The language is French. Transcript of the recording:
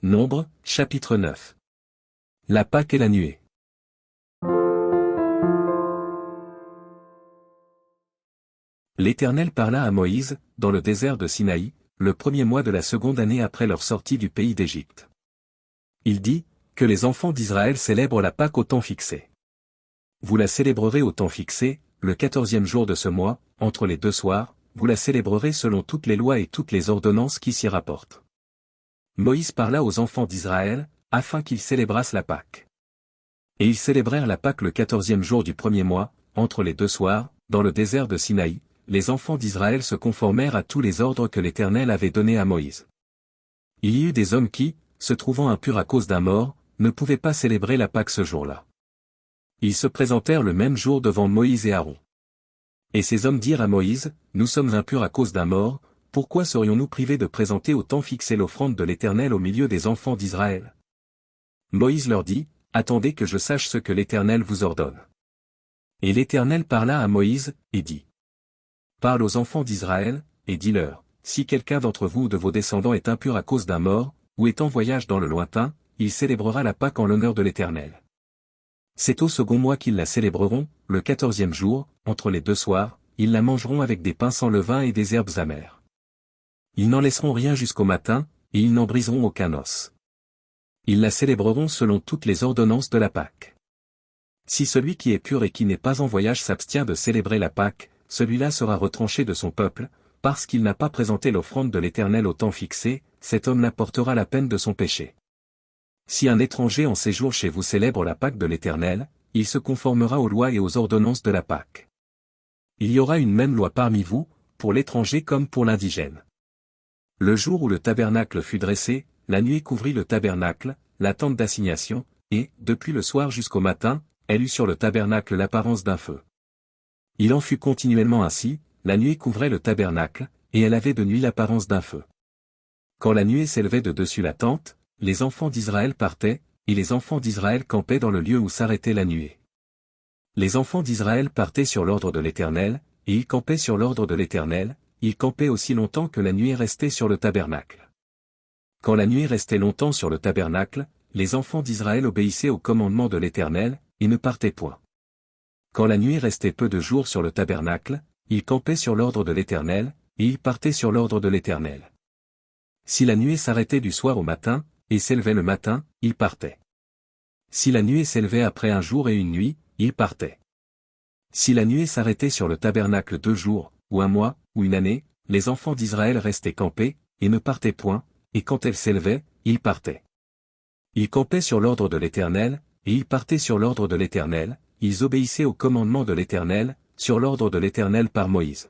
Nombre, chapitre 9. La Pâque et la nuée. L'Éternel parla à Moïse, dans le désert de Sinaï, le premier mois de la seconde année après leur sortie du pays d'Égypte. Il dit, que les enfants d'Israël célèbrent la Pâque au temps fixé. Vous la célébrerez au temps fixé, le 14e jour de ce mois, entre les deux soirs, vous la célébrerez selon toutes les lois et toutes les ordonnances qui s'y rapportent. Moïse parla aux enfants d'Israël, afin qu'ils célébrassent la Pâque. Et ils célébrèrent la Pâque le 14e jour du premier mois, entre les deux soirs, dans le désert de Sinaï. Les enfants d'Israël se conformèrent à tous les ordres que l'Éternel avait donnés à Moïse. Il y eut des hommes qui, se trouvant impurs à cause d'un mort, ne pouvaient pas célébrer la Pâque ce jour-là. Ils se présentèrent le même jour devant Moïse et Aaron. Et ces hommes dirent à Moïse, nous sommes impurs à cause d'un mort, pourquoi serions-nous privés de présenter au temps fixé l'offrande de l'Éternel au milieu des enfants d'Israël? Moïse leur dit, attendez que je sache ce que l'Éternel vous ordonne. Et l'Éternel parla à Moïse, et dit, parle aux enfants d'Israël, et dis-leur, si quelqu'un d'entre vous ou de vos descendants est impur à cause d'un mort, ou est en voyage dans le lointain, il célébrera la Pâque en l'honneur de l'Éternel. C'est au second mois qu'ils la célébreront, le 14e jour, entre les deux soirs, ils la mangeront avec des pains sans levain et des herbes amères. Ils n'en laisseront rien jusqu'au matin, et ils n'en briseront aucun os. Ils la célébreront selon toutes les ordonnances de la Pâque. Si celui qui est pur et qui n'est pas en voyage s'abstient de célébrer la Pâque, celui-là sera retranché de son peuple, parce qu'il n'a pas présenté l'offrande de l'Éternel au temps fixé, cet homme-là portera la peine de son péché. Si un étranger en séjour chez vous célèbre la Pâque de l'Éternel, il se conformera aux lois et aux ordonnances de la Pâque. Il y aura une même loi parmi vous, pour l'étranger comme pour l'indigène. Le jour où le tabernacle fut dressé, la nuée couvrit le tabernacle, la tente d'assignation, et, depuis le soir jusqu'au matin, elle eut sur le tabernacle l'apparence d'un feu. Il en fut continuellement ainsi, la nuée couvrait le tabernacle, et elle avait de nuit l'apparence d'un feu. Quand la nuée s'élevait de dessus la tente, les enfants d'Israël partaient, et les enfants d'Israël campaient dans le lieu où s'arrêtait la nuée. Les enfants d'Israël partaient sur l'ordre de l'Éternel, et ils campaient sur l'ordre de l'Éternel, ils campaient aussi longtemps que la nuée restait sur le tabernacle. Quand la nuée restait longtemps sur le tabernacle, les enfants d'Israël obéissaient au commandement de l'Éternel, et ne partaient point. Quand la nuée restait peu de jours sur le tabernacle, ils campaient sur l'ordre de l'Éternel, et ils partaient sur l'ordre de l'Éternel. Si la nuée s'arrêtait du soir au matin, et s'élevait le matin, ils partaient. Si la nuée s'élevait après un jour et une nuit, ils partaient. Si la nuée s'arrêtait sur le tabernacle 2 jours, ou un mois, ou une année, les enfants d'Israël restaient campés, et ne partaient point, et quand elle s'élevait, ils partaient. Ils campaient sur l'ordre de l'Éternel, et ils partaient sur l'ordre de l'Éternel, ils obéissaient au commandement de l'Éternel, sur l'ordre de l'Éternel par Moïse.